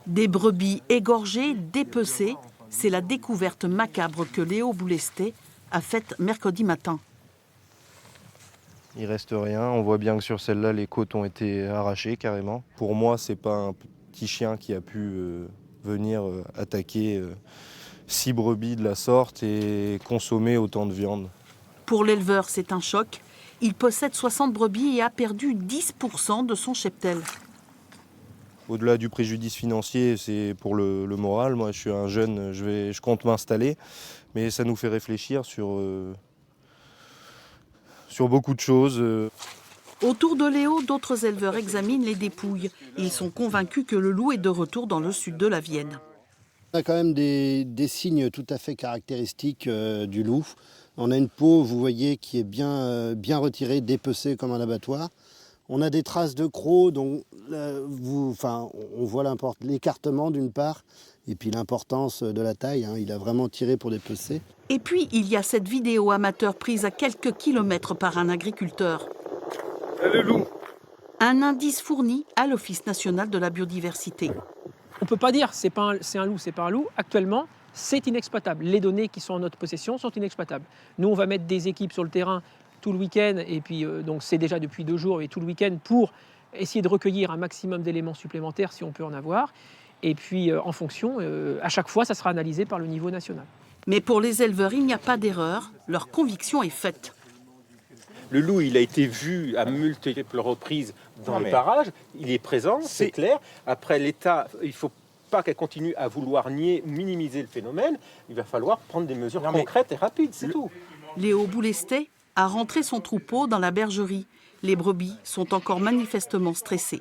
Des brebis égorgées, dépecées, c'est la découverte macabre que Léo Boulesté a faite mercredi matin. Il reste rien, on voit bien que sur celle-là, les côtes ont été arrachées carrément. Pour moi, c'est pas un petit chien qui a pu venir attaquer 6 brebis de la sorte et consommer autant de viande. Pour l'éleveur, c'est un choc. Il possède 60 brebis et a perdu 10% de son cheptel. Au-delà du préjudice financier, c'est pour le moral. Moi, je suis un jeune, je compte m'installer, mais ça nous fait réfléchir sur beaucoup de choses. Autour de Léo, d'autres éleveurs examinent les dépouilles. Ils sont convaincus que le loup est de retour dans le sud de la Vienne. On a quand même des signes tout à fait caractéristiques du loup. On a une peau, vous voyez, qui est bien retirée, dépecée comme un abattoir. On a des traces de crocs, dont on voit l'écartement d'une part, et puis l'importance de la taille. Il a vraiment tiré pour dépecer. Et puis, il y a cette vidéo amateur prise à quelques kilomètres par un agriculteur. Le loup. Un indice fourni à l'Office national de la biodiversité. On ne peut pas dire c'est un loup, c'est pas un loup. Actuellement, c'est inexploitable. Les données qui sont en notre possession sont inexploitables. Nous, on va mettre des équipes sur le terrain tout le week-end, et puis donc c'est déjà depuis 2 jours, et tout le week-end pour essayer de recueillir un maximum d'éléments supplémentaires si on peut en avoir. Et puis en fonction, à chaque fois, ça sera analysé par le niveau national. Mais pour les éleveurs, il n'y a pas d'erreur. Leur conviction est faite. Le loup, il a été vu à multiples reprises dans les parages. Il est présent, c'est clair. Après, l'État, il ne faut pas qu'elle continue à vouloir nier ou minimiser le phénomène. Il va falloir prendre des mesures concrètes et rapides, c'est tout. Léo Boulesté a rentré son troupeau dans la bergerie. Les brebis sont encore manifestement stressées.